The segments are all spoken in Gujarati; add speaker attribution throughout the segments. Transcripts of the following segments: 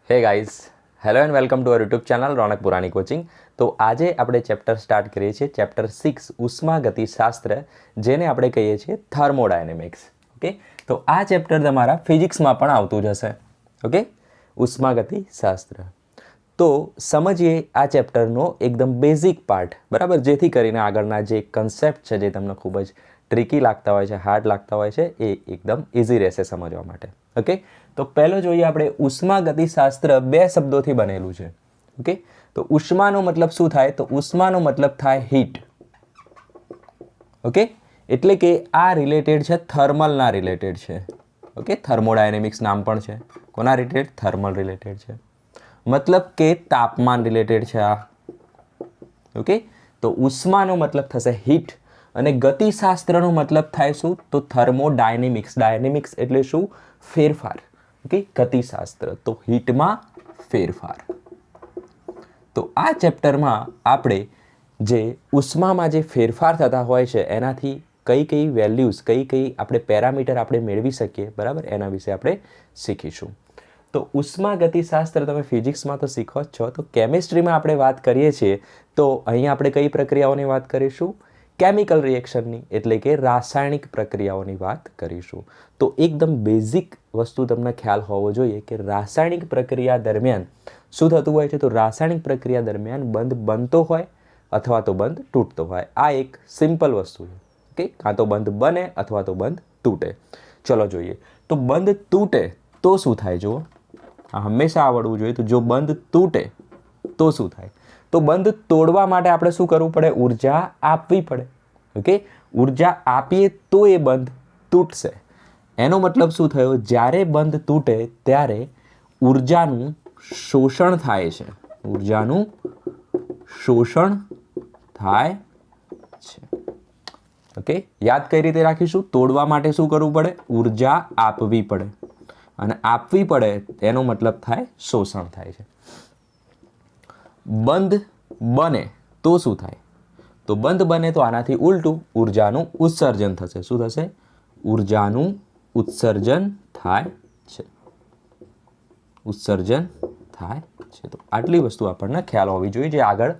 Speaker 1: Hey guys, hello and welcome to our YouTube channel Raunak Purani coaching. तो आज આપણે ચેપ્ટર સ્ટાર્ટ કરીએ છીએ ચેપ્ટર 6 ઉષ્માગતિશાસ્ત્ર, જેને આપણે કહીએ છીએ થર્મોડાયનેમિક્સ। ઓકે, તો આ ચેપ્ટર તમારા ફિઝિક્સમાં પણ આવતું જ હશે। ઓકે, ઉષ્માગતિશાસ્ત્ર તો સમજીએ આ ચેપ્ટરનો એકદમ બેઝિક પાર્ટ, બરાબર, જેથી કરીને આગળના જે કન્સેપ્ટ છે જે તમને ખૂબ જ ટ્રિકી લાગતા હોય છે, હાર્ડ લાગતા હોય છે, એ એકદમ ઇઝી રહેશે સમજવા માટે। ઓકે, તો પહેલો જોઈએ આપણે ઉષ્માગતિશાસ્ત્ર બે શબ્દોથી બનેલું છે। ઓકે, તો ઉષ્માનો મતલબ શું થાય? તો ઉષ્માનો મતલબ થાય હીટ। ઓકે, એટલે કે આ રિલેટેડ છે થર્મલના રિલેટેડ છે। ઓકે, થર્મોડાયનેમિક્સ નામ પણ છે કોના રિલેટેડ? થર્મલ રિલેટેડ છે, મતલબ કે તાપમાન રિલેટેડ છે આ। ઓકે, તો ઉષ્માનો મતલબ થશે હીટ અને ગતિશાસ્ત્રનો મતલબ થાય શું? તો થર્મોડાયનેમિક્સ। ડાયનેમિક્સ એટલે શું? ફેરફાર। ઓકે, ગતિશાસ્ત્ર તો હીટમાં ફેરફાર। તો આ ચેપ્ટરમાં આપણે જે ઉષ્મામાં જે ફેરફાર થતા હોય છે એનાથી કઈ કઈ વેલ્યુઝ, કઈ આપણે પેરામીટર આપણે મેળવી શકીએ, બરાબર, એના વિશે આપણે શીખીશું। તો ઉષ્માગતિશાસ્ત્ર તમે ફિઝિક્સમાં તો શીખો જ છો, તો કેમિસ્ટ્રીમાં આપણે વાત કરીએ છીએ તો અહીંયા આપણે કઈ પ્રક્રિયાઓની વાત કરીશું? કેમિકલ રિએક્શનની, એટલે કે રાસાયણિક પ્રક્રિયાઓની વાત કરીશું। તો એકદમ બેઝિક વસ્તુ તમને ખ્યાલ હોવો જોઈએ કે રાસાયણિક પ્રક્રિયા દરમિયાન શું થતું હોય છે? તો રાસાયણિક પ્રક્રિયા દરમિયાન બંધ બનતો હોય અથવા તો બંધ તૂટતો હોય। આ એક સિમ્પલ વસ્તુ છે। ઓકે, કાં તો બંધ બને અથવા તો બંધ તૂટે। ચલો જોઈએ, તો બંધ તૂટે તો શું થાય? જુઓ, આ હંમેશા આવડવું જોઈએ। તો જો બંધ તૂટે તો શું થાય? તો બંધ તોડવા માટે આપણે શું કરવું પડે? ઉર્જા આપવી પડે। ઓકે, ઉર્જા આપીએ તો એ બંધ તૂટશે। એનો મતલબ શું થયો? જ્યારે બંધ તૂટે ત્યારે ઉર્જાનું શોષણ થાય છે। ઉર્જાનું શોષણ થાય છે। ઓકે, યાદ કઈ રીતે રાખીશું? તોડવા માટે શું કરવું પડે? ઉર્જા આપવી પડે, અને આપવી પડે એનો મતલબ થાય શોષણ થાય છે। બંધ બને તો શું થાય? તો બંધ બને તો આનાથી ઉલટું ઉર્જાનું ઉત્સર્જન થશે। શું થશે? ઉર્જાનું ઉત્સર્જન થાય છે। ઉત્સર્જન થાય છે। તો આટલી વસ્તુ આપણને ખ્યાલ હોવી જોઈએ, જે આગળ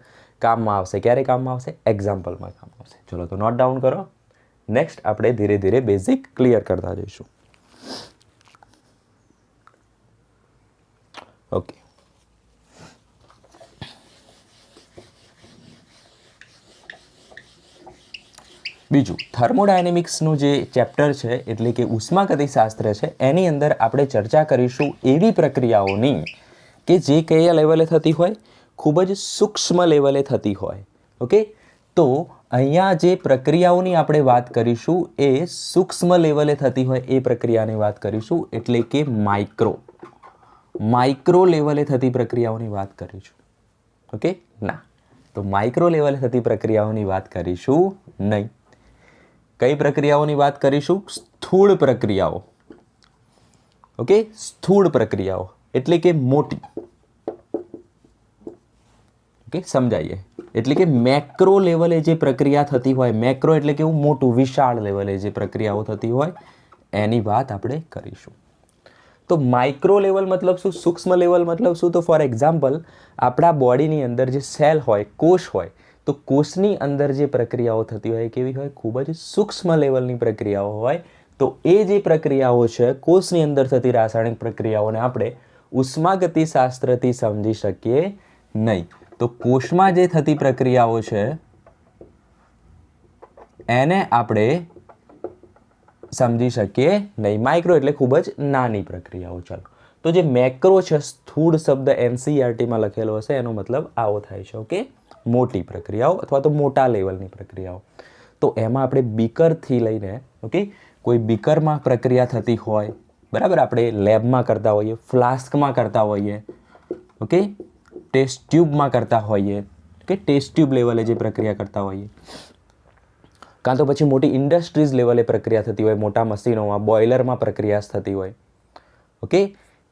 Speaker 1: કામમાં આવશે। ક્યારે કામમાં આવશે? એક્ઝામ્પલમાં કામ આવશે। ચલો તો નોટ ડાઉન કરો। નેક્સ્ટ આપણે ધીરે ધીરે બેઝિક ક્લિયર કરતા જઈશું। ઓકે, બીજું થર્મોડાયનેમિક્સનું જે ચેપ્ટર છે, એટલે કે ઉષ્માગતિશાસ્ત્ર છે, એની અંદર આપણે ચર્ચા કરીશું એવી પ્રક્રિયાઓની કે જે કયા લેવલે થતી હોય? ખૂબ જ સૂક્ષ્મ લેવલે થતી હોય। ઓકે, તો અહીંયા જે પ્રક્રિયાઓની આપણે વાત કરીશું એ સૂક્ષ્મ લેવલે થતી હોય એ પ્રક્રિયાની વાત કરીશું, એટલે કે માઇક્રો લેવલે થતી પ્રક્રિયાઓની વાત કરીશું। ઓકે, ના, તો માઇક્રો લેવલે થતી પ્રક્રિયાઓની વાત કરીશું નહીં। કઈ પ્રક્રિયાઓની વાત કરીશું? સ્થૂળ પ્રક્રિયાઓ। ઓકે, સ્થૂળ પ્રક્રિયાઓ એટલે કે મોટી। ઓકે, સમજાઈએ, એટલે કે મેક્રો લેવલે જે પ્રક્રિયા થતી હોય, મેક્રો એટલે કેવું? મોટું, વિશાળ લેવલે જે પ્રક્રિયાઓ થતી હોય એની વાત આપણે કરીશું। તો માઇક્રો લેવલ મતલબ શું? સૂક્ષ્મ લેવલ મતલબ શું? તો ફોર એક્ઝામ્પલ, આપણા બોડીની અંદર જે સેલ હોય, કોષ હોય, તો કોષની અંદર જે પ્રક્રિયાઓ થતી હોય કેવી હોય? ખૂબ જ સૂક્ષ્મ લેવલની પ્રક્રિયાઓ હોય। તો એ જે પ્રક્રિયાઓ છે, કોષની અંદર થતી રાસાયણિક પ્રક્રિયાઓને આપણે ઉષ્માગતિશાસ્ત્રથી સમજી શકીએ નહીં। તો કોષમાં જે થતી પ્રક્રિયાઓ છે એને આપણે સમજી શકીએ નહીં। માઇક્રો એટલે ખૂબ જ નાની પ્રક્રિયાઓ। ચાલો, તો જે મેક્રો છે, સ્થૂળ શબ્દ NCERTમાં લખેલો હશે, એનો મતલબ આવો થાય છે। ઓકે, મોટી પ્રક્રિયાઓ અથવા તો મોટા લેવલની પ્રક્રિયાઓ। તો એમાં આપણે બીકરથી લઈને, ઓકે, કોઈ બીકરમાં પ્રક્રિયા થતી હોય, બરાબર, આપણે લેબમાં કરતા હોઈએ, ફ્લાસ્કમાં કરતા હોઈએ, ઓકે, ટેસ્ટ ટ્યુબમાં કરતા હોઈએ, કે ટેસ્ટ ટ્યુબ લેવલે જે પ્રક્રિયા કરતા હોઈએ, કાં તો પછી મોટી ઇન્ડસ્ટ્રીઝ લેવલે પ્રક્રિયા થતી હોય, મોટા મશીનોમાં, બોઇલરમાં પ્રક્રિયા થતી હોય। ઓકે,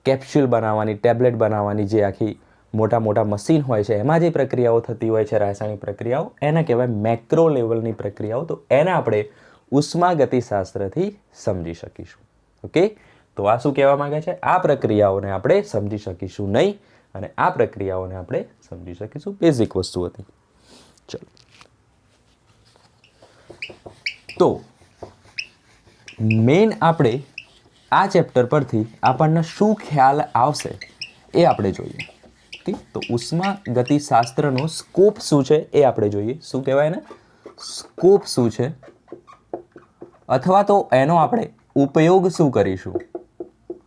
Speaker 1: કેપ્સ્યુલ બનાવવાની, ટેબ્લેટ બનાવવાની જે આખી મોટા મોટા મશીન હોય છે, એમાં જે પ્રક્રિયાઓ થતી હોય છે, રાસાયણિક પ્રક્રિયાઓ, એને કહેવાય મેક્રો લેવલની પ્રક્રિયાઓ। તો એને આપણે ઉષ્માગતિશાસ્ત્રથી સમજી શકીશું। ઓકે, તો આ શું કહેવા માંગે છે? આ પ્રક્રિયાઓને આપણે સમજી શકીશું નહીં અને આ પ્રક્રિયાઓને આપણે સમજી શકીશું. બેઝિક વસ્તુ હતી. ચલો, તો મેઇન આપણે આ ચેપ્ટર પરથી આપણને શું ખ્યાલ આવશે એ આપણે જોઈએ. ઠીક, તો ઉષ્માગતિશાસ્ત્રનો સ્કોપ શું છે એ આપણે જોઈએ. શું કહેવાય ને? સ્કોપ શું છે, અથવા તો એનો આપણે ઉપયોગ શું કરીશું.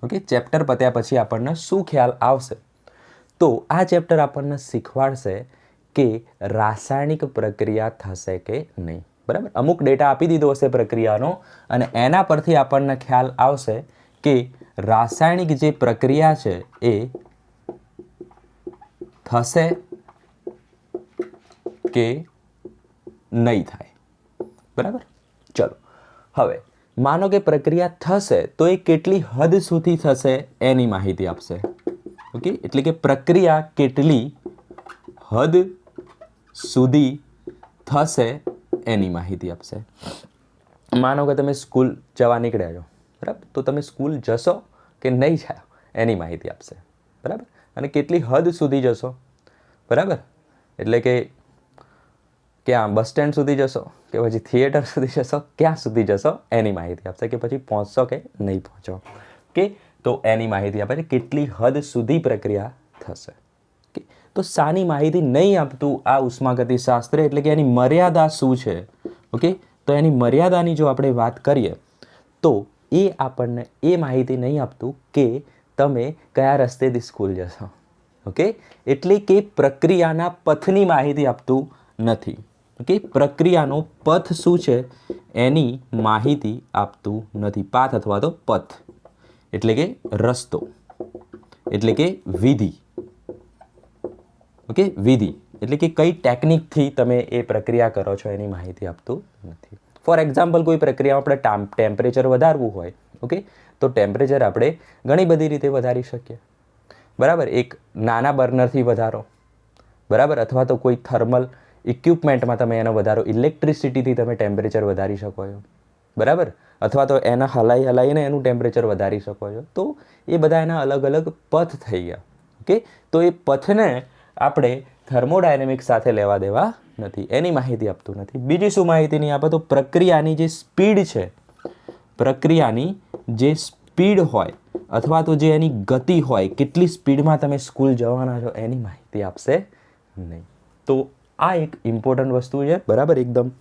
Speaker 1: ઓકે, ચેપ્ટર પત્યા પછી આપણને શું ખ્યાલ આવશે? તો આ ચેપ્ટર આપણને શીખવાડશે કે રાસાયણિક પ્રક્રિયા થશે કે નહીં. બરાબર, અમુક ડેટા આપી દીધો હશે પ્રક્રિયાનો અને એના પરથી આપણને ખ્યાલ આવશે કે રાસાયણિક જે પ્રક્રિયા છે એ થશે કે નહીં થાય. બરાબર, ચલો હવે માનો કે પ્રક્રિયા થશે તો એ કેટલી હદ સુધી થશે એની માહિતી આપશે. ઓકે, એટલે કે પ્રક્રિયા કેટલી હદ સુધી થશે એની માહિતી આપશે. માનો કે તમે સ્કૂલ જવા નીકળ્યા છો, બરાબર, તો તમે સ્કૂલ જશો કે નહીં જાઓ એની માહિતી આપશે. બરાબર, અને કેટલી હદ સુધી જશો. બરાબર, એટલે કે ક્યાં બસ સ્ટેન્ડ સુધી જશો કે પછી થિયેટર સુધી જશો, ક્યાં સુધી જશો એની માહિતી આપશે. કે પછી પહોંચશો કે નહીં પહોંચો, કે તો એની માહિતી આપે છે કેટલી હદ સુધી પ્રક્રિયા થશે. ઓકે, તો સાની માહિતી નહીં આપતું આ ઉષ્માગતિશાસ્ત્ર, એટલે કે એની મર્યાદા શું છે. ઓકે, તો એની મર્યાદાની જો આપણે વાત કરીએ તો એ આપણને એ માહિતી નહીં આપતું કે તમે કયા રસ્તેથી સ્કૂલ જશો. ઓકે, એટલે કે પ્રક્રિયાના પથની માહિતી આપતું નથી. ઓકે, પ્રક્રિયાનો પથ શું છે એની માહિતી આપતું નથી. પાથ અથવા તો પથ એટલે કે રસ્તો, એટલે કે વિધિ. ઓકે, વિધિ એટલે કે કઈ ટેકનિકથી તમે એ પ્રક્રિયા કરો છો એની માહિતી આપતું નથી. ફોર એક્ઝામ્પલ, કોઈ પ્રક્રિયામાં આપણે ટેમ્પરેચર વધારવું હોય, ઓકે, તો ટેમ્પરેચર આપણે ઘણી બધી રીતે વધારી શકીએ. બરાબર, એક નાના બર્નરથી વધારો, બરાબર, અથવા તો કોઈ થર્મલ ઇક્વિપમેન્ટમાં તમે એનો વધારો, ઇલેક્ટ્રિસિટીથી તમે ટેમ્પરેચર વધારી શકો છો. બરાબર, અથવા તો એના હલાઈને એનું ટેમ્પરેચર વધારી શકો છો. તો એ બધા એના અલગ અલગ પથ થઈ ગયા. ઓકે, તો એ પથને આપણે થર્મોડાયનેમિક્સ સાથે લેવા દેવા નથી, એની માહિતી આપતું નથી. બીજી શું માહિતી નહીં આપે? તો પ્રક્રિયાની જે સ્પીડ છે, પ્રક્રિયાની જે સ્પીડ હોય અથવા તો જે એની ગતિ હોય, કેટલી સ્પીડમાં તમે સ્કૂલ જવાના છો એની માહિતી આપશે નહીં. તો આ એક ઇમ્પોર્ટન્ટ વસ્તુ છે. બરાબર, એકદમ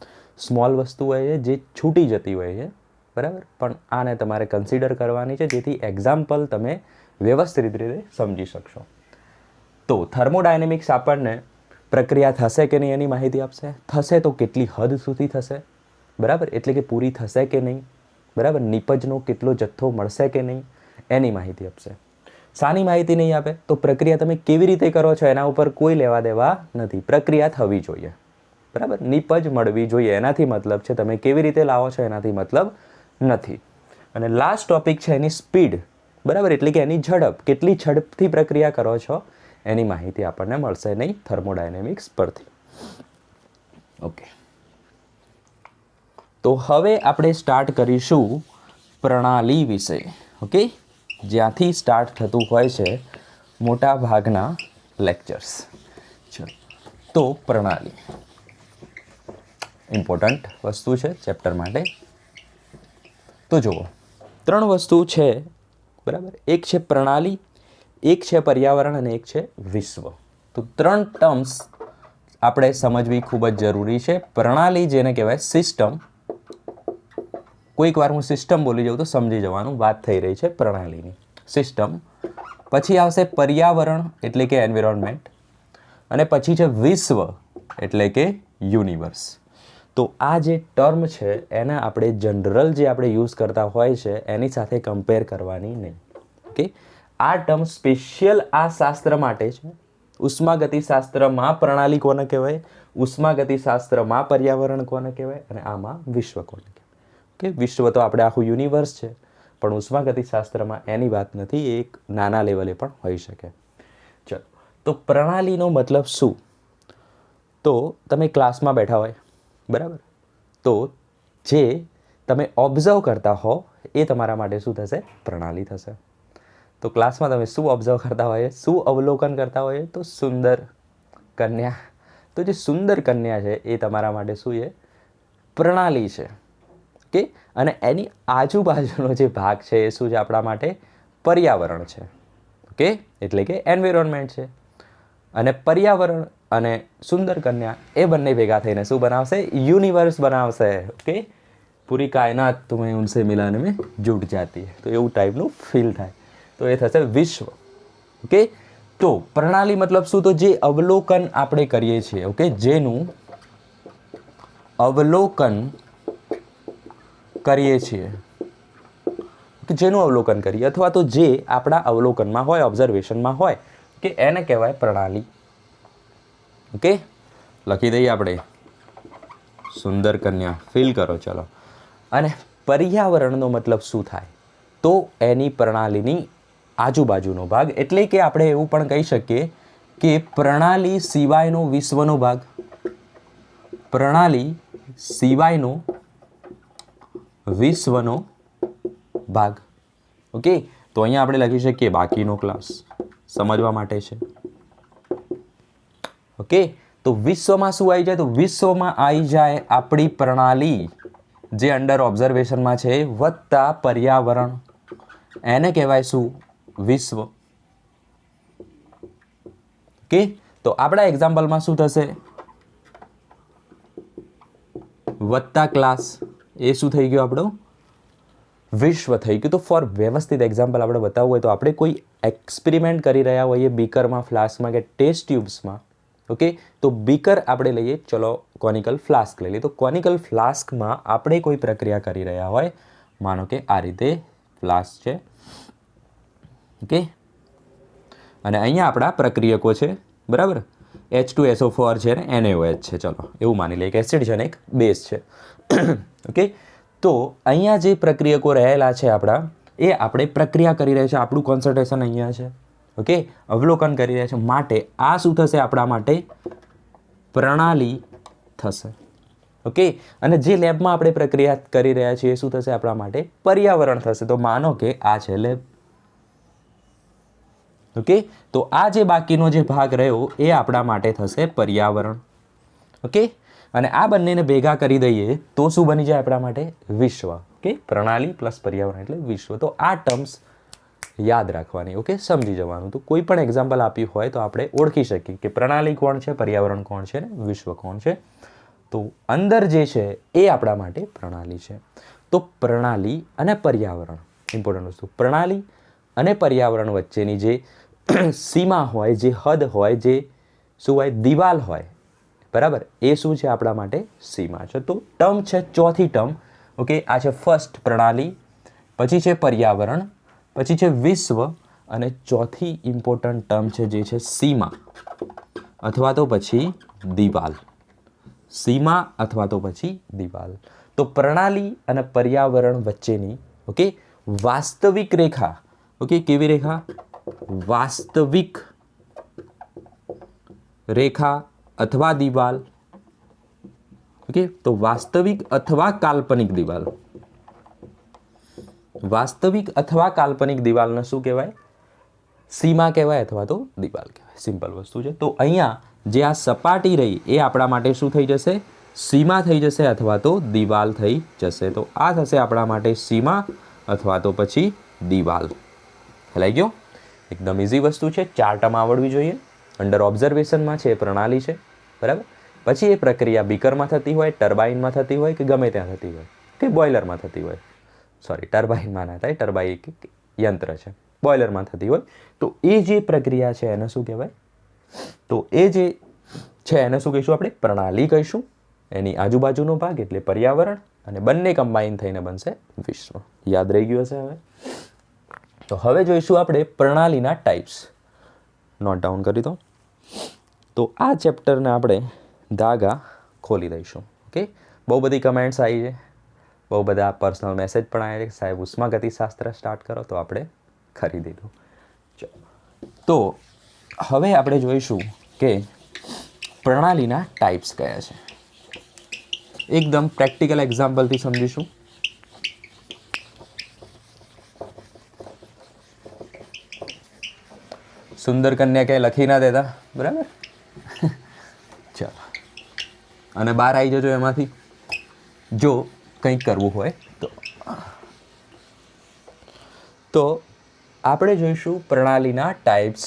Speaker 1: સ્મોલ વસ્તુ હોય છે જે છૂટી જતી હોય છે. બરાબર, પણ આને તમારે કન્સિડર કરવાની છે જેથી એક્ઝામ્પલ તમે વ્યવસ્થિત રીતે સમજી શકશો. તો થર્મોડાયનેમિક્સ આપણને પ્રક્રિયા થશે કે નહીં એની માહિતી આપશે. થશે તો કેટલી હદ સુધી થશે. બરાબર, એટલે કે પૂરી થશે કે નહીં. બરાબર, નિપજનો કેટલો જથ્થો મળશે કે નહીં એની માહિતી આપશે. સાની માહિતી નહીં આપે તો પ્રક્રિયા તમે કેવી રીતે કરો છો એના ઉપર કોઈ લેવા દેવા નથી. પ્રક્રિયા થવી જોઈએ. બરાબર, નિપજ મળવી જોઈએ, એનાથી મતલબ છે. તમે કેવી રીતે લાવો છો એનાથી મતલબ નથી. અને લાસ્ટ ટોપિક છે એની સ્પીડ. બરાબર, એટલે કે એની ઝડપ, કેટલી ઝડપથી પ્રક્રિયા કરો છો એની માહિતી આપણને મળશે નહીં થર્મોડાયનેમિક્સ પરથી. ઓકે, તો હવે આપણે સ્ટાર્ટ કરીશું પ્રણાલી વિશે. ઓકે, જ્યાંથી સ્ટાર્ટ થતું હોય છે મોટા ભાગના લેક્ચર્સ. ચલો, તો પ્રણાલી ઇમ્પોર્ટન્ટ વસ્તુ છે ચેપ્ટર માટે. તો જુઓ, 3 વસ્તુ છે. બરાબર, એક છે પ્રણાલી, એક છે પર્યાવરણ અને એક છે વિશ્વ. તો 3 ટર્મ્સ આપણે સમજવી ખૂબ જ જરૂરી છે. પ્રણાલી જેને કહેવાય સિસ્ટમ, કોઈક વાર હું સિસ્ટમ બોલી જાઉં તો સમજી જવાનું, વાત થઈ રહી છે પ્રણાલીની. સિસ્ટમ, પછી આવશે પર્યાવરણ એટલે કે એન્વિરોન્મેન્ટ, અને પછી છે વિશ્વ એટલે કે યુનિવર્સ. તો આ જે ટર્મ છે એને આપણે જનરલ જે આપણે યુઝ કરતા હોય છે એની સાથે કમ્પેર કરવાની નહીં. ઓકે, આ ટર્મ સ્પેશિયલ આ શાસ્ત્ર માટે છે. ઉષ્માગતિશાસ્ત્રમાં પ્રણાલી કોને કહેવાય, ઉષ્માગતિશાસ્ત્રમાં પર્યાવરણ કોને કહેવાય અને આમાં વિશ્વ કોને કહેવાય. ઓકે, વિશ્વ તો આપણે આખું યુનિવર્સ છે, પણ ઉષ્માગતિશાસ્ત્રમાં એની વાત નથી, એ એક નાના લેવલે પણ હોઈ શકે. ચલો, તો પ્રણાલીનો મતલબ શું? તો તમે ક્લાસમાં બેઠા હોય, બરાબર, તો જે તમે ઓબ્ઝર્વ કરતા હો એ તમારા માટે શું થશે? પ્રણાલી થશે. તો ક્લાસમાં તમે શું ઓબ્ઝર્વ કરતા હોય, શું અવલોકન કરતા હોય? તો સુંદર કન્યા. તો જે સુંદર કન્યા છે એ તમારા માટે શું છે? પ્રણાલી છે. ઓકે, અને એની આજુબાજુનો જે ભાગ છે એ શું છે આપણા માટે? પર્યાવરણ છે. ઓકે, એટલે કે એન્વાયરમેન્ટ છે. અને પર્યાવરણ અને સુંદર કન્યા એ બંને ભેગા થઈને શું બનાવશે? યુનિવર્સ બનાવશે. ઓકે, પૂરી કાયનાત तुम्हें उनसे मिलाने में जुट जाती है. તો એવું ટાઈપનું ફીલ થાય. તો એ થશે વિશ્વ. ઓકે, તો પ્રણાલી મતલબ શું? તો જે અવલોકન આપણે કરીએ છીએ, ઓકે, જેનું અવલોકન કરીએ છીએ, જેનું અવલોકન કરીએ અથવા તો જે આપણા અવલોકનમાં હોય, ઓબ્ઝર્વેશનમાં હોય, કે એને કહેવાય પ્રણાલી. ઓકે, લખી દઈએ આપણે સુંદર કન્યા. ફીલ કરો ચલો. અને પર્યાવરણનો મતલબ શું થાય? તો એની પ્રણાલીની આજુબાજુનો ભાગ, એટલે કે આપણે એવું પણ કહી શકીએ કે પ્રણાલી સિવાયનો વિશ્વનો ભાગ. પ્રણાલી સિવાયનો વિશ્વનો ભાગ. ઓકે, તો અહીંયા આપણે લખી શકીએ બાકીનો ક્લાસ, સમજવા માટે છે. ઓકે, તો વિશ્વમાં શું આવી જાય? તો વિશ્વમાં આવી જાય આપણી પ્રણાલી જે અંડર ઓબ્ઝર્વેશનમાં છે વત્તા પર્યાવરણ. એને કહેવાય શું? વિશ્વ. ઓકે, તો આપણા એક્ઝામ્પલમાં શું થશે? વત્તા ક્લાસ, એ શું થઈ ગયો આપણો? વિશ્વ થઈ ગયું. તો ફોર વ્યવસ્થિત એક્ઝામ્પલ આપણે બતાવવું હોય તો આપણે કોઈ એક્સપેરિમેન્ટ કરી રહ્યા હોઈએ બીકરમાં, ફ્લાસ્કમાં કે ટેસ્ટ ટ્યુબ્સમાં. ઓકે, તો બીકર આપણે લઈએ, ચલો કોનિકલ ફ્લાસ્ક લઈ લઈએ. તો કોનિકલ ફ્લાસ્કમાં આપણે કોઈ પ્રક્રિયા કરી રહ્યા હોય, માનો કે આ રીતે ફ્લાસ્ક છે. ઓકે, અને અહીંયા આપણા પ્રક્રિયકો છે, બરાબર? H2SO4 છે ને NaOH છે. ચલો એવું માની લઈએ કે એસિડ છે ને એક બેઝ છે. ઓકે, તો અહીંયા જે પ્રક્રિયકો રહેલા છે આપણા, એ આપણે પ્રક્રિયા કરી રહ્યા છે. આપણું કોન્સન્ટ્રેશન અહીંયા છે. ઓકે, અવલોકન કરી રહ્યા છે. માટે આ શું થશે આપણા માટે? પ્રણાલી થશે. ઓકે, અને જે લેબમાં આપણે પ્રક્રિયા કરી રહ્યા છીએ શું થશે આપણા માટે? પર્યાવરણ થશે. તો માનો કે આ છે લેબ. ઓકે, તો આ જે બાકીનો જે ભાગ રહ્યો એ આપણા માટે થશે પર્યાવરણ. ઓકે, અને આ બંનેને ભેગા કરી દઈએ તો શું બની જાય આપણા માટે? વિશ્વ. ઓકે, પ્રણાલી પ્લસ પર્યાવરણ એટલે વિશ્વ. તો આ ટર્મ્સ યાદ રાખવાની. ઓકે, સમજી જવાનું. તો કોઈ પણ એક્ઝામ્પલ આપ્યું હોય તો આપણે ઓળખી શકીએ કે પ્રણાલી કોણ છે, પર્યાવરણ કોણ છે, ને વિશ્વ કોણ છે. તો અંદર જે છે એ આપણા માટે પ્રણાલી છે. તો પ્રણાલી અને પર્યાવરણ ઇમ્પોર્ટન્ટ વસ્તુ. પ્રણાલી અને પર્યાવરણ વચ્ચેની જે સીમા હોય, જે હદ હોય, જે શું હોય? દિવાલ હોય, બરાબર? એ શું છે આપણા માટે? સીમા છે. તો ટર્મ છે ચોથી ટર્મ. ઓકે, આ છે ફર્સ્ટ પ્રણાલી, પછી છે પર્યાવરણ, પછી છે વિશ્વ, અને ચોથી ઇમ્પોર્ટન્ટ ટર્મ છે જે છે સીમા અથવા તો પછી દિવાલ. સીમા અથવા તો પછી દિવાલ. તો પ્રણાલી અને પર્યાવરણ વચ્ચેની, ઓકે, વાસ્તવિક રેખા. ઓકે, કેવી રેખા? વાસ્તવિક રેખા અથવા દિવાલ. ઓકે, તો વાસ્તવિક અથવા કાલ્પનિક દિવાલ. વાસ્તવિક અથવા કાલ્પનિક દિવાલને શું કહેવાય? સીમા કહેવાય અથવા તો દિવાલ કહેવાય. સિમ્પલ વસ્તુ છે. તો અહીંયા જે આ સપાટી રહી એ આપણા માટે શું થઈ જશે? સીમા થઈ જશે અથવા તો દિવાલ થઈ જશે. તો આ થશે આપણા માટે સીમા અથવા તો પછી દિવાલ. ખ્યાલ ગયો? એકદમ ઇઝી વસ્તુ છે. 4 ટર્મ આવડવી જોઈએ. અંડર ઓબ્ઝર્વેશનમાં છે એ પ્રણાલી છે, બરાબર? પછી એ પ્રક્રિયા બીકરમાં થતી હોય, ટર્બાઇનમાં થતી હોય કે ગમે ત્યાં થતી હોય, કે બોઇલરમાં થતી હોય. સોરી, ટર્બાઇનમાં ના થાય, ટર્બાઇન એક યંત્ર છે, બોઇલરમાં થતી હોય. તો એ જે પ્રક્રિયા છે એને શું કહેવાય? તો એ જે છે એને શું કહીશું આપણે? પ્રણાલી કહીશું. એની આજુબાજુનો ભાગ એટલે પર્યાવરણ, અને બંને કમ્બાઈન થઈને બનશે વિશ્વ. યાદ રહી ગયું હશે હવે? તો હવે જોઈશું આપણે પ્રણાલીના ટાઈપ્સ. નોટ ડાઉન કરી દો. તો આ ચેપ્ટરને આપણે ધાગા ખોલી દઈશું. ઓકે, બહુ બધી કમેન્ટ્સ આવી છે, બહુ બધા પર્સનલ મેસેજ પણ આવ્યા છે કે સાહેબ ઉષ્માગતિશાસ્ત્ર સ્ટાર્ટ કરો, તો આપણે કરી દીધું. તો હવે આપણે જોઈશું કે પ્રણાલીના ટાઈપ્સ કયા છે. એકદમ પ્રેક્ટિકલ એક્ઝામ્પલથી સમજીશું. સુંદર કન્યા ક્યાંય લખી ના દેતા, બરાબર. ચાલો, અને બહાર આવી જજો એમાંથી જો કંઈક કરવું હોય તો આપણે જોઈશું પ્રણાલીના ટાઈપ્સ.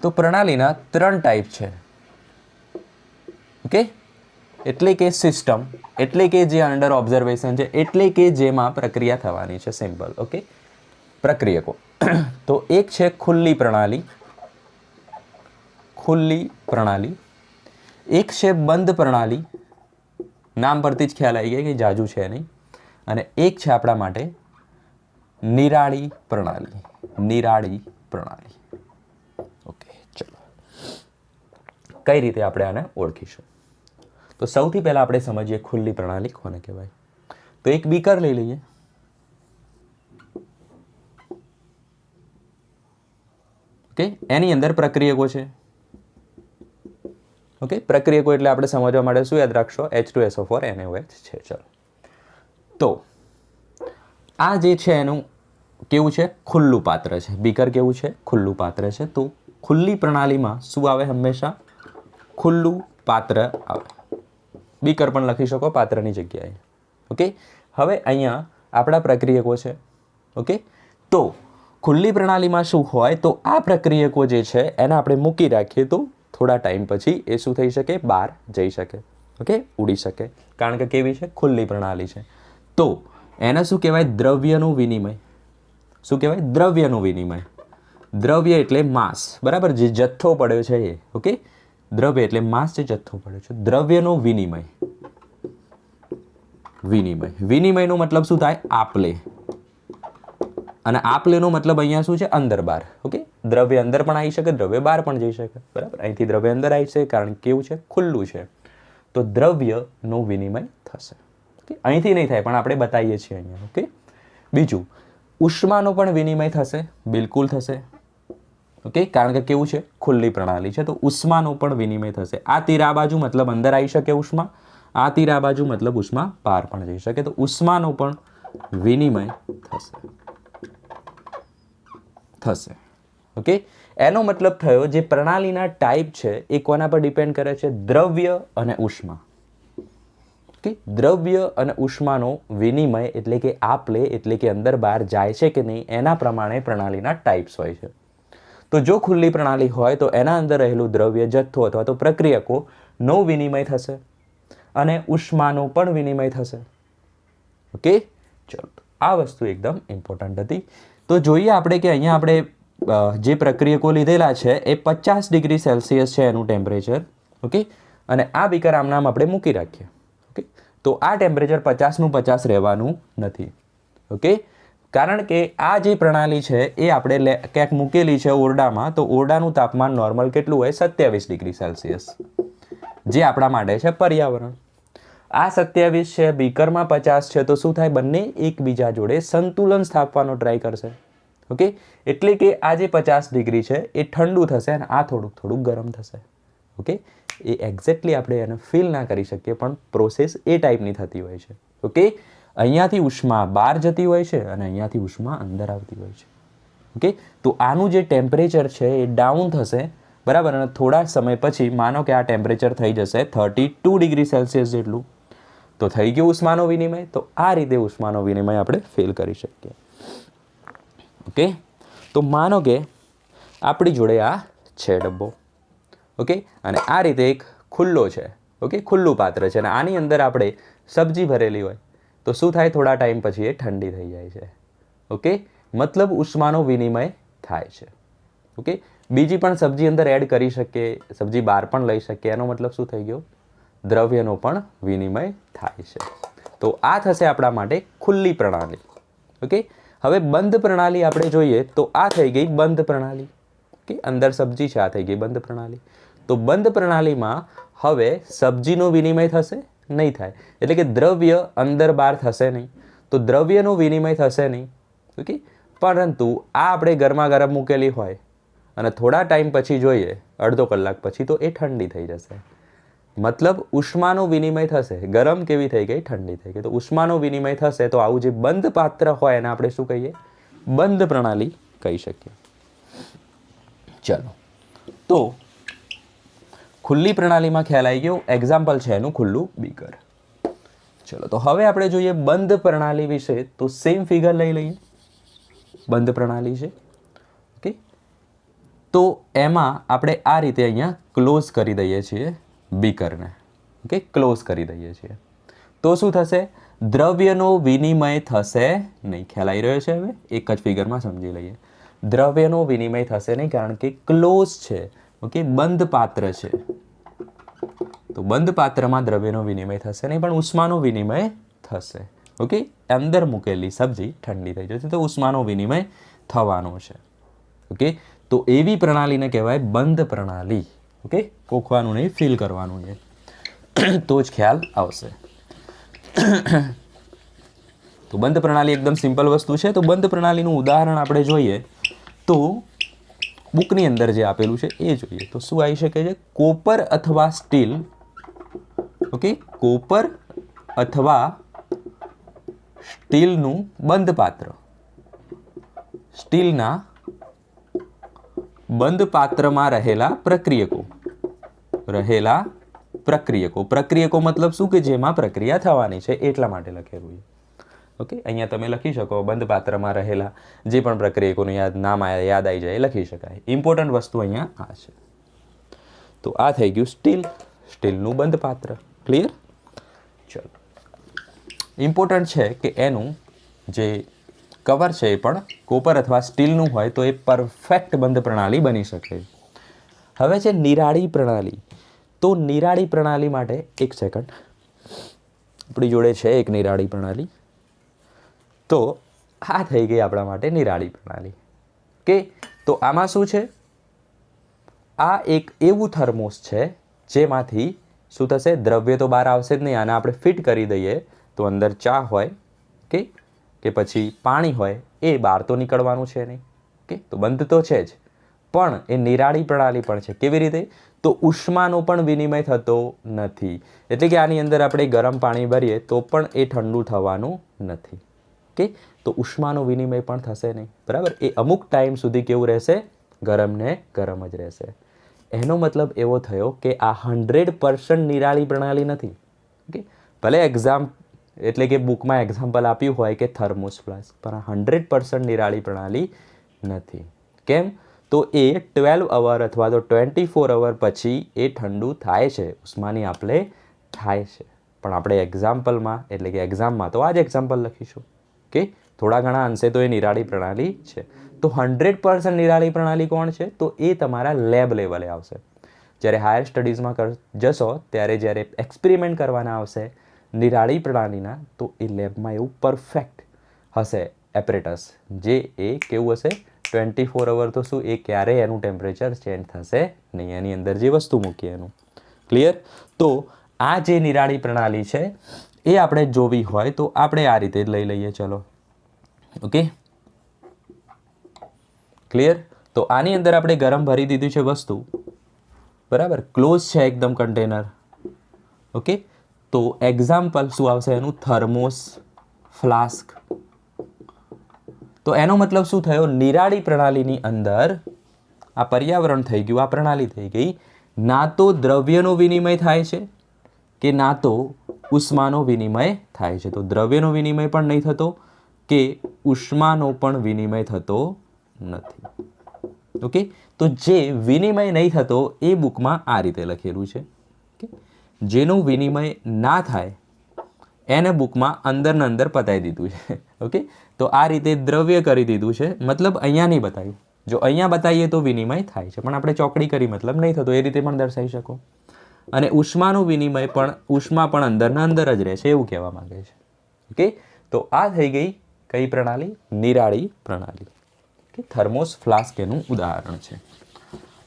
Speaker 1: તો પ્રણાલીના 3 ટાઈપ છે. ઓકે, એટલે કે સિસ્ટમ, એટલે કે જે અંડર ઓબ્ઝર્વેશન છે, એટલે કે જેમાં પ્રક્રિયા થવાની છે. સિમ્પલ. ઓકે, પ્રક્રિયકો. તો એક છે ખુલ્લી પ્રણાલી, ખુલ્લી પ્રણાલી. એક છે બંધ પ્રણાલી, નામ પરથી જ ખ્યાલ આવી ગયા કે જાજુ છે નહીં. અને એક છે આપણા માટે નિરાળી પ્રણાલી, નિરાળી પ્રણાલી. ઓકે, ચલો, કઈ રીતે આપણે આને ઓળખીશું? તો સૌથી પહેલા આપણે સમજીએ ખુલ્લી પ્રણાલી કોને કહેવાય. તો એક બીકર લઈ લઈએ. ઓકે, એની અંદર પ્રક્રિયકો છે. ઓકે, પ્રક્રિયકો એટલે આપણે સમજવા માટે શું યાદ રાખશો? H2SO4 NaOH છે. ચલો, તો આ જે છે એનું કેવું છે? ખુલ્લું પાત્ર છે. બીકર કેવું છે? ખુલ્લું પાત્ર છે. તો ખુલ્લી પ્રણાલીમાં શું આવે? હંમેશા ખુલ્લું પાત્ર આવે. બીકર પણ લખી શકો પાત્રની જગ્યાએ. ઓકે, હવે અહીંયા આપણા પ્રક્રિયકો છે. ઓકે, તો ખુલ્લી પ્રણાલીમાં શું હોય? તો આ પ્રક્રિયકો જે છે એને આપણે મૂકી રાખીએ તો થોડા ટાઈમ પછી એ શું થઈ શકે? બહાર જઈ શકે. ઓકે, ઉડી શકે, કારણ કે કેવી છે? ખુલ્લી પ્રણાલી છે. તો એને શું કહેવાય? દ્રવ્યનું વિનિમય. શું કહેવાય? દ્રવ્યનું વિનિમય. દ્રવ્ય એટલે માસ, બરાબર, જે જથ્થો પડ્યો છે એ. ઓકે, દ્રવ્ય એટલે માસ, જે જથ્થો પડ્યો છે. દ્રવ્યનો વિનિમય. વિનિમય, વિનિમયનો મતલબ શું થાય? આપલે. અને આપલેનો મતલબ અહીંયા શું છે? અંદર બહાર. ઓકે, દ્રવ્ય અંદર પણ આવી શકે, દ્રવ્ય બહાર પણ જઈ શકે, બરાબર. અહીંથી દ્રવ્ય અંદર આવી શકે કારણ કે કેવું છે? ખુલ્લું છે. તો દ્રવ્યનો વિનિમય થશે. ઓકે, અહીંથી નહીં થાય પણ આપણે બતાવીએ છીએ અહીંયા. ઓકે, બીજું, ઉષ્માનો પણ વિનિમય થશે. બિલકુલ થશે. ઓકે, કારણ કે કેવું છે? ખુલ્લી પ્રણાલી છે. તો ઉષ્માનો પણ વિનિમય થશે. આ તીર આ બાજુ મતલબ અંદર આવી શકે ઉષ્મા, આ તીર આ બાજુ મતલબ ઉષ્મા બહાર પણ જઈ શકે. તો ઉષ્માનો પણ વિનિમય થશે. ઓકે, એનો મતલબ થયો જે પ્રણાલીના ટાઈપ છે એ કોના પર ડિપેન્ડ કરે છે? દ્રવ્ય અને ઉષ્મા. ઓકે, દ્રવ્ય અને ઉષ્માનો વિનિમય એટલે કે આપલે, એટલે કે અંદર બહાર જાય છે કે નહીં, એના પ્રમાણે પ્રણાલીના ટાઈપ્સ હોય છે. તો જો ખુલ્લી પ્રણાલી હોય તો એના અંદર રહેલું દ્રવ્ય, જથ્થો અથવા તો પ્રક્રિયકોનો વિનિમય થશે અને ઉષ્માનો પણ વિનિમય થશે. ઓકે, ચલો, આ વસ્તુ એકદમ ઇમ્પોર્ટન્ટ હતી. તો જોઈએ આપણે કે અહીંયા આપણે જે પ્રક્રિયકો લીધેલા છે એ 50 ડિગ્રી સેલ્સિયસ છે એનું ટેમ્પરેચર. ઓકે, અને આ બીકર આમ નામ આપણે મૂકી રાખીએ. ઓકે, તો આ ટેમ્પરેચર 50નું 50 રહેવાનું નથી. ઓકે, કારણ કે આ જે પ્રણાલી છે એ આપણે ક્યાંક મૂકેલી છે ઓરડામાં. તો ઓરડાનું તાપમાન નોર્મલ કેટલું હોય? 27 ડિગ્રી સેલ્સિયસ, જે આપણા માટે છે પર્યાવરણ. આ 27 છે, બીકરમાં 50 છે. તો શું થાય? બંને એકબીજા જોડે સંતુલન સ્થાપવાનો ટ્રાય કરશે. ઓકે, એટલે કે આ જે 50 ડિગ્રી છે એ ઠંડુ થશે અને આ થોડુંક થોડુંક ગરમ થશે. ઓકે, એ એક્ઝેક્ટલી આપણે એને ફીલ ના કરી શકીએ પણ પ્રોસેસ એ ટાઈપની થતી હોય છે. ઓકે, અહીંયાથી ઉષ્મા બહાર જતી હોય છે અને અહીંયાથી ઉષ્મા અંદર આવતી હોય છે. ઓકે, તો આનું જે ટેમ્પરેચર છે એ ડાઉન થશે, બરાબર. અને થોડા સમય પછી માનો કે આ ટેમ્પરેચર થઈ જશે 32 ડિગ્રી સેલ્સિયસ જેટલું. તો થઈ ગયું ઉષ્માનો વિનિમય. તો આ રીતે ઉષ્માનો વિનિમય આપણે ફીલ કરી શકીએ. ઓકે, તો માનો કે આપણી જોડે આ છે ડબ્બો. ઓકે, અને આ રીતે એક ખુલ્લો છે. ઓકે, ખુલ્લું પાત્ર છે અને આની અંદર આપણે સબ્જી ભરેલી હોય તો શું થાય? થોડા ટાઈમ પછી એ ઠંડી થઈ જાય છે. ઓકે, મતલબ ઉષ્માનો વિનિમય થાય છે. ઓકે, બીજી પણ સબ્જી અંદર એડ કરી શકીએ, સબ્જી બહાર પણ લઈ શકીએ. એનો મતલબ શું થઈ ગયો? દ્રવ્યનો પણ વિનિમય થાય છે. તો આ થશે આપણા માટે ખુલ્લી પ્રણાલી. ઓકે, હવે બંધ પ્રણાલી આપણે જોઈએ તો આ થઈ ગઈ બંધ પ્રણાલી. ઓકે, અંદર સબ્જી છે, આ થઈ ગઈ બંધ પ્રણાલી. તો બંધ પ્રણાલીમાં હવે સબ્જીનો વિનિમય થશે નહીં થાય, એટલે કે દ્રવ્ય અંદર બહાર થશે નહીં. તો દ્રવ્યનો વિનિમય થશે નહીં. ઓકે, પરંતુ આ આપણે ગરમા ગરમ મૂકેલી હોય અને થોડા ટાઈમ પછી જોઈએ, અડધો કલાક પછી, તો એ ઠંડી થઈ જશે. મતલબ ઉષ્માનો વિનિમય થશે. ગરમ કેવી થઈ ગઈ? ઠંડી થઈ ગઈ. તો ઉષ્માનો વિનિમય થશે. તો આવું જે બંધ પાત્ર હોય એને આપણે શું કહીએ? બંધ પ્રણાલી કહી શકીએ. ચલો, તો ખુલ્લી પ્રણાલીમાં ખ્યાલ આવી ગયો. એક્ઝામ્પલ છે એનું ખુલ્લું બીકર. ચલો, તો હવે આપણે જોઈએ બંધ પ્રણાલી વિશે. તો સેમ ફિગર લઈ લઈએ. બંધ પ્રણાલી છે, ઓકે. તો એમાં આપણે આ રીતે અહીંયા ક્લોઝ કરી દઈએ છીએ બીકરને, ઓકે, ક્લોઝ કરી દઈએ છીએ. તો શું થશે? દ્રવ્યનો વિનિમય થશે નહીં. ખ્યાલ આવી રહ્યો છે? હવે એક જ ફિગરમાં સમજી લઈએ. દ્રવ્યનો વિનિમય થશે નહીં, કારણ કે ક્લોઝ છે, ઓકે, બંધ પાત્ર છે. તો બંધ પાત્રમાં દ્રવ્યનો વિનિમય થશે નહીં, પણ ઉષ્માનો વિનિમય થશે, ઓકે. અંદર મૂકેલી સબ્જી ઠંડી થઈ જશે તો ઉષ્માનો વિનિમય થવાનો છે, ઓકે. તો એવી પ્રણાલીને કહેવાય બંધ પ્રણાલી, ઓકે. કોખવાનું નહીં, ફીલ કરવાનું છે, તો જ ખ્યાલ આવશે. તો બંધ પ્રણાલી એકદમ સિમ્પલ વસ્તુ છે. તો બંધ પ્રણાલીનું ઉદાહરણ આપણે જોઈએ તો બુકની અંદર જે આપેલું છે એ જોઈએ. તો શું આવી શકે છે? કોપર અથવા સ્ટીલ, ઓકે, કોપર અથવા સ્ટીલનું બંધ પાત્ર. સ્ટીલના બંધ પાત્રમાં રહેલા પ્રક્રિયકો. પ્રક્રિયકો મતલબ શું? કે જેમાં પ્રક્રિયા થવાની છે એટલા માટે લખેલું છે, ઓકે. અહીંયા તમે લખી શકો બંધ પાત્રમાં રહેલા જે પણ પ્રક્રિયકોનું નામ યાદ આવી જાય એ લખી શકાય. ઇમ્પોર્ટન્ટ વસ્તુ અહીંયા આ છે. તો આ થઈ ગયું સ્ટીલનું બંધ પાત્ર. ક્લિયર? ચલો, ઇમ્પોર્ટન્ટ છે કે એનું જે કવર છે એ પણ કોપર અથવા સ્ટીલનું હોય તો એ પરફેક્ટ બંધ પ્રણાલી બની શકે. હવે છે નિરાળી પ્રણાલી. તો નિરાળી પ્રણાલી માટે એક સેકન્ડ, આપણી જોડે છે એક નિરાળી પ્રણાલી. તો આ થઈ ગઈ આપણા માટે નિરાળી પ્રણાલી, કે તો આમાં શું છે? આ એક એવું થર્મોસ છે જેમાંથી શું થશે? દ્રવ્ય તો બહાર આવશે જ નહીં. આને આપણે ફિટ કરી દઈએ તો અંદર ચા હોય કે પછી પાણી હોય એ બહાર તો નીકળવાનું છે નહીં, ઓકે. તો બંધ તો છે જ, પણ એ નિરાળી પ્રણાલી પણ છે. કેવી રીતે? તો ઉષ્માનો પણ વિનિમય થતો નથી. એટલે કે આની અંદર આપણે ગરમ પાણી ભરીએ તો પણ એ ઠંડુ થવાનું નથી, ઓકે. તો ઉષ્માનો વિનિમય પણ થશે નહીં, બરાબર. એ અમુક ટાઈમ સુધી કેવું રહેશે? ગરમ ને ગરમ જ રહેશે. એનો મતલબ એવો થયો કે આ 100% નિરાળી પ્રણાલી નથી, ઓકે. ભલે એટલે કે બુકમાં એક્ઝામ્પલ આપ્યું હોય કે થર્મોસ ફ્લાસ્ક, પણ આ 100% નિરાળી પ્રણાલી નથી. કેમ? તો એ 12 અવર અથવા તો 24 અવર પછી એ ઠંડુ થાય છે, ઉષ્માની આપલે થાય છે. પણ આપણે એક્ઝામ્પલમાં એટલે કે એક્ઝામમાં તો આ જ એક્ઝામ્પલ લખીશું, કે થોડા ઘણા અંશે તો એ નિરાળી પ્રણાલી છે. તો 100% નિરાળી પ્રણાલી કોણ છે? તો એ તમારા લેબ લેવલે આવશે. જ્યારે હાયર સ્ટડીઝમાં જશો ત્યારે જ્યારે એક્સપેરિમેન્ટ કરવાના આવશે નિરાળી પ્રણાલીના, તો એ લેબમાં એવું પરફેક્ટ હશે એપરેટસ, જે એ કેવું હશે? 24 અવર તો શું એ ક્યારેય એનું ટેમ્પરેચર ચેન્જ થશે નહીં, એની અંદર જે વસ્તુ મૂકીએ એનું. ક્લિયર? તો આ જે નિરાળી પ્રણાલી છે એ આપણે જોવી હોય તો આપણે આ રીતે જ લઈ લઈએ. ચલો, ઓકે, ક્લિયર? તો આની અંદર આપણે ગરમ ભરી દીધું છે વસ્તુ, બરાબર. ક્લોઝ છે એકદમ કન્ટેનર, ઓકે. તો એક્ઝામ્પલ શું આવશે એનું? Thermos flask. તો એનો મતલબ શું થયો? નિરાળી પ્રણાલીની અંદર આ પર્યાવરણ થઈ ગયું, આ પ્રણાલી થઈ ગઈ. ના તો દ્રવ્યનો વિનિમય થાય છે કે ના તો ઉષ્માનો વિનિમય થાય છે. તો દ્રવ્યનો વિનિમય પણ નહીં થતો કે ઉષ્માનો પણ વિનિમય થતો નથી, ઓકે. તો જે વિનિમય નહીં થતો એ બુકમાં આ રીતે લખેલું છે, કે જેનું વિનિમય ના થાય એને બુકમાં અંદરના અંદર પતાવી દીધું છે, ઓકે. તો આ રીતે દ્રવ્ય કરી દીધું છે, મતલબ અહીંયા નહીં બતાવ્યું. જો અહીંયા બતાવીએ તો વિનિમય થાય છે, પણ આપણે ચોકડી કરી મતલબ નહીં થતો, એ રીતે પણ દર્શાવી શકો. અને ઉષ્માનું વિનિમય પણ, ઉષ્મા પણ અંદરના અંદર જ રહે છે એવું કહેવા માંગે છે, ઓકે. તો આ થઈ ગઈ કઈ પ્રણાલી? નિરાળી પ્રણાલી, કે થર્મોસ ફ્લાસ્ક એનું ઉદાહરણ છે.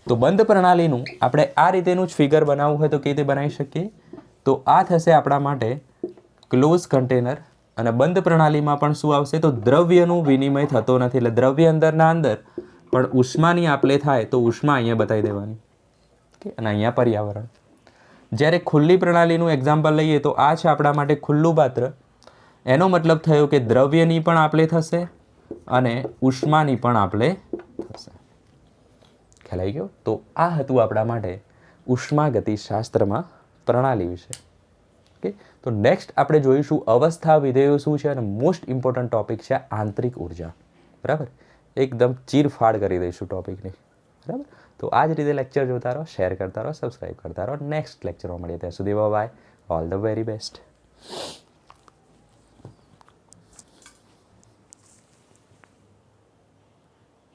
Speaker 1: તો બંધ પ્રણાલીનું આપણે આ રીતેનું જ ફિગર બનાવવું હોય તો કેવી રીતે બનાવી શકીએ? તો આ થશે આપણા માટે ક્લોઝ કન્ટેનર. અને બંધ પ્રણાલીમાં પણ શું આવશે? તો દ્રવ્યનું વિનિમય થતો નથી, એટલે દ્રવ્ય અંદરના અંદર, પણ ઉષ્માની આપલે થાય તો ઉષ્મા અહીંયા બતાવી દેવાની, ઓકે. અને અહીંયા પર્યાવરણ. જ્યારે ખુલ્લી પ્રણાલીનું એક્ઝામ્પલ લઈએ તો આ છે આપણા માટે ખુલ્લું પાત્ર. એનો મતલબ થયો કે દ્રવ્યની પણ આપલે થશે અને ઉષ્માની પણ આપલે થશે. ખ્યાલ આવી ગયો? તો આ હતું આપણા માટે ઉષ્માગતિશાસ્ત્રમાં પ્રણાલી વિશે. ઓકે, તો નેક્સ્ટ આપણે જોઈશું અવસ્થા વિધેયો શું છે અને મોસ્ટ ઇમ્પોર્ટન્ટ ટોપિક છે આંતરિક ઉર્જા. બરાબર, એકદમ ચીરફાડ કરી દઈશું ટોપિકની. બરાબર, તો આ જ રીતે લેક્ચર જોતા રહો, શેર કરતા રહો, સબસ્ક્રાઈબ કરતા રહો. નેક્સ્ટ લેક્ચરમાં મળીએ, ત્યાં સુધી bye, all the very best.